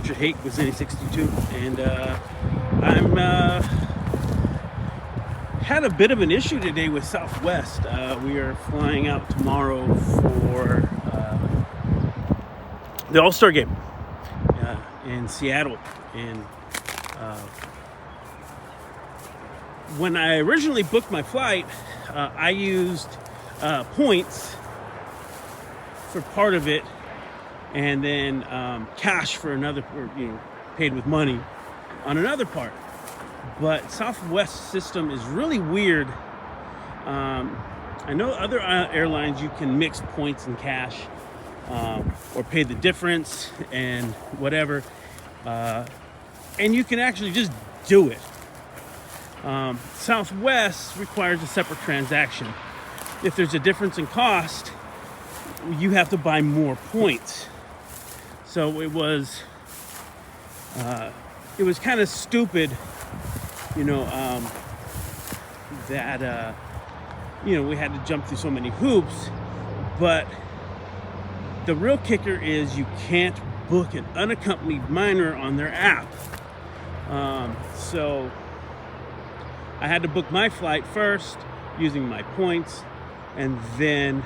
Haick with Zennie62, and I'm had a bit of an issue today with Southwest. We are flying out tomorrow for the All-Star game in Seattle. And when I originally booked my flight, I used points for part of it, and then cash for another, or, paid with money on another part. But Southwest system is really weird. I know other airlines you can mix points and cash, or pay the difference and whatever, and you can actually just do it. Southwest requires a separate transaction. If there's a difference in cost, you have to buy more points. So it was kind of stupid, that we had to jump through so many hoops. But the real kicker is you can't book an unaccompanied minor on their app. So I had to book my flight first using my points, and then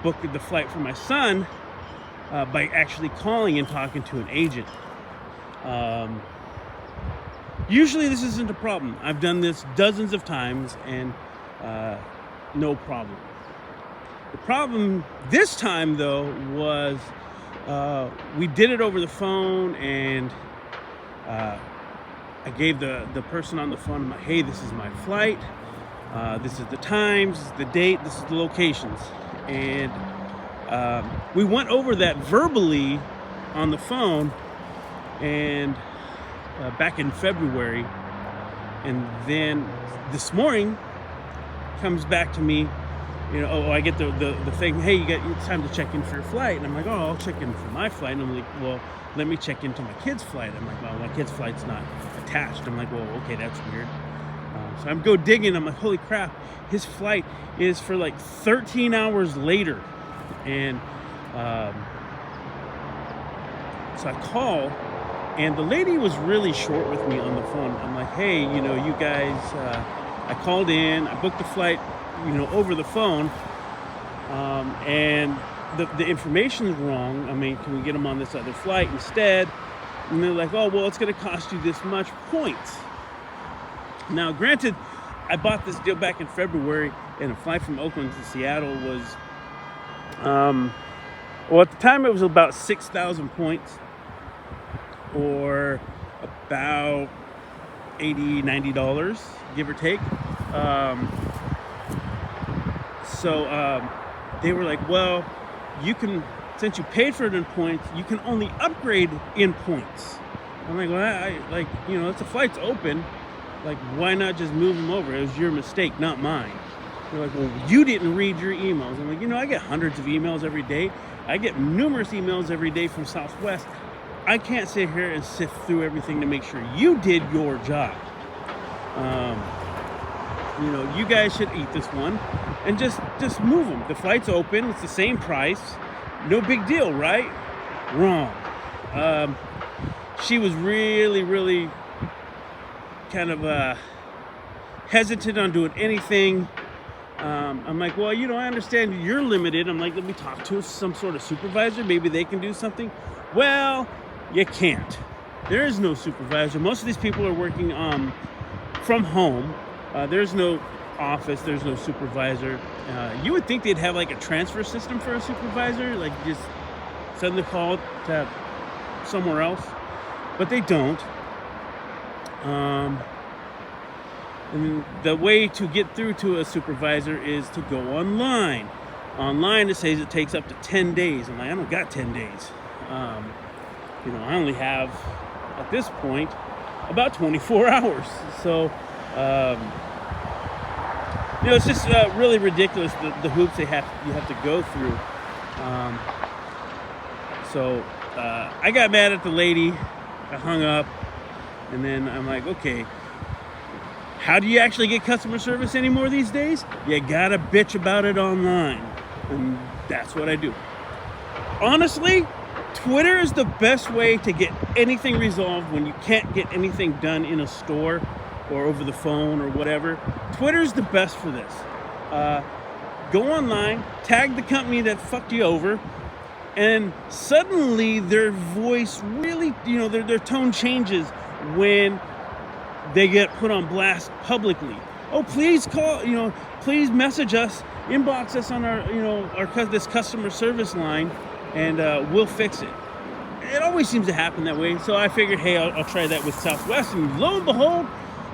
book the flight for my son by actually calling and talking to an agent. Usually this isn't a problem. I've done this dozens of times and no problem. The problem this time, though, was we did it over the phone, and I gave the person on the phone, hey, this is my flight, this is the times, this is the date, this is the locations. And we went over that verbally on the phone, and back in February, and then this morning comes back to me, I get the thing, hey, it's time to check in for your flight. And I'm like, I'll check in for my flight. And I'm like, well, let me check into my kid's flight. I'm like, well, my kid's flight's not attached. I'm like, well, okay, that's weird. So I'm go digging. I'm like, holy crap, his flight is for like 13 hours later. And so I call, and the lady was really short with me on the phone. I'm like, hey, you guys, I called in, I booked the flight, over the phone, and the information is wrong. I mean, can we get them on this other flight instead? And they're like, oh, well, it's going to cost you this much points. Now, granted, I bought this deal back in February, and a flight from Oakland to Seattle was, at the time it was about 6,000 points, or about $80, $90, give or take. So they were like, well, you can, since you paid for it in points, you can only upgrade in points. I'm like, well, if the flight's open, like, why not just move them over? It was your mistake, not mine. They're like, well, you didn't read your emails. I'm like, I get hundreds of emails every day. I get numerous emails every day from Southwest. I can't sit here and sift through everything to make sure you did your job. You guys should eat this one and just move them. The flight's open. It's the same price. No big deal, right? Wrong. She was really, really kind of hesitant on doing anything. I'm like, well, I understand you're limited. I'm like, let me talk to some sort of supervisor. Maybe they can do something. Well, you can't. There is no supervisor. Most of these people are working from home. There's no office. There's no supervisor. You would think they'd have like a transfer system for a supervisor, like just send the call to somewhere else, but they don't. And the way to get through to a supervisor is to go online. Online, it says it takes up to 10 days. I'm like, I don't got 10 days. I only have, at this point, about 24 hours. So, it's just really ridiculous, the hoops you have to go through. So I got mad at the lady. I hung up, and then I'm like, okay, how do you actually get customer service anymore these days? You gotta bitch about it online, and that's what I do. Honestly, Twitter is the best way to get anything resolved when you can't get anything done in a store or over the phone or whatever. Twitter's the best for this. Go online, tag the company that fucked you over, and suddenly their voice really, their tone changes when they get put on blast publicly. Oh, please call, please message us, inbox us on this customer service line, and we'll fix it. It always seems to happen that way. So I figured, hey, I'll try that with Southwest, and lo and behold,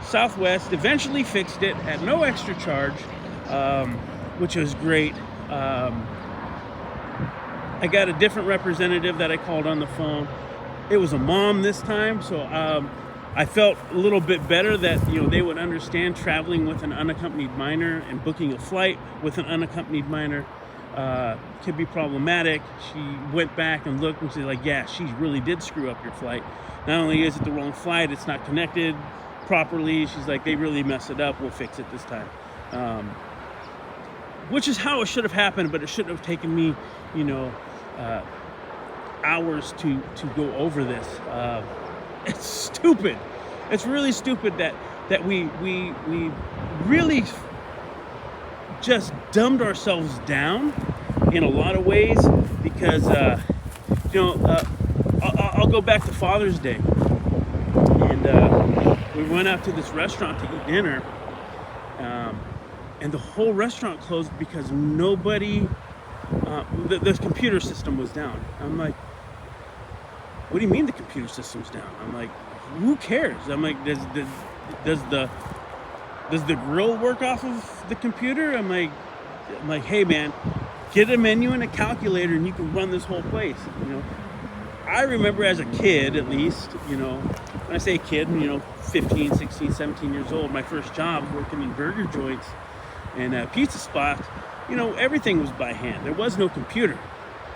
Southwest eventually fixed it at no extra charge, which was great. I got a different representative that I called on the phone. It was a mom this time, so I felt a little bit better that they would understand traveling with an unaccompanied minor and booking a flight with an unaccompanied minor could be problematic. She went back and looked and she's like, yeah, she really did screw up your flight. Not only is it the wrong flight, it's not connected properly. She's like, they really messed it up. We'll fix it this time. Which is how it should have happened, but it shouldn't have taken me, hours to go over this. It's stupid. It's really stupid that we really just dumbed ourselves down in a lot of ways because I'll go back to Father's Day, and we went out to this restaurant to eat dinner, and the whole restaurant closed because nobody, the computer system was down. I'm like, what do you mean the computer system's down? I'm like, who cares? I'm like, does the grill work off of the computer? I'm like, hey man, get a menu and a calculator and you can run this whole place. I remember as a kid, at least, when I say kid, 15, 16, 17 years old, my first job working in burger joints and pizza spots, everything was by hand. There was no computer.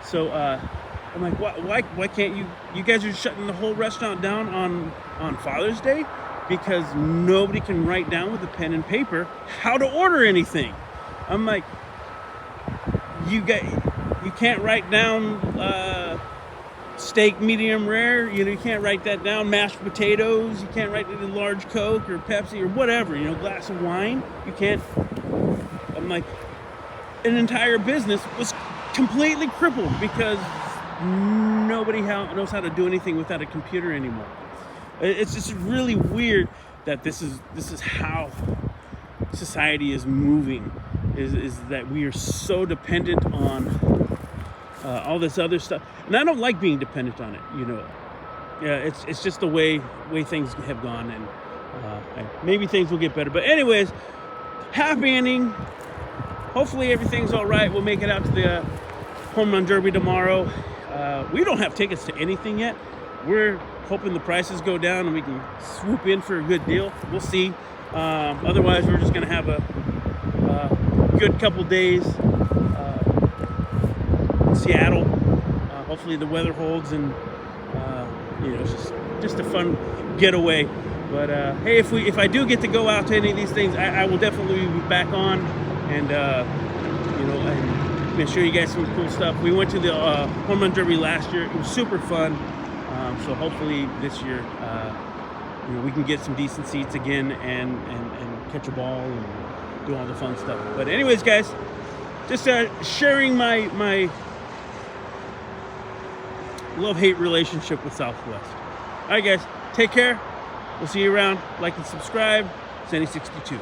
So I'm like, why can't you guys are shutting the whole restaurant down on Father's Day because nobody can write down with a pen and paper how to order anything. I'm like, you can't write down steak medium rare, you can't write that down, mashed potatoes, you can't write it in large Coke or Pepsi or whatever, glass of wine, you can't. I'm like, an entire business was completely crippled because nobody knows how to do anything without a computer anymore. It's just really weird that this is how society is moving, is that we are so dependent on all this other stuff, and I don't like being dependent on it. Yeah, it's just the way things have gone, and maybe things will get better. But anyways, happy ending. Hopefully everything's all right. We'll make it out to the home run derby tomorrow. We don't have tickets to anything yet. We're hoping the prices go down and we can swoop in for a good deal. We'll see. Otherwise, we're just going to have a good couple days in Seattle. Hopefully the weather holds and it's just a fun getaway. But hey, if I do get to go out to any of these things, I will definitely be back on and I'm going to show you guys some cool stuff. We went to the home run derby last year. It was super fun. So hopefully this year, we can get some decent seats again and catch a ball and do all the fun stuff. But anyways, guys, just sharing my love-hate relationship with Southwest. All right, guys, take care. We'll see you around. Like and subscribe. Zennie62.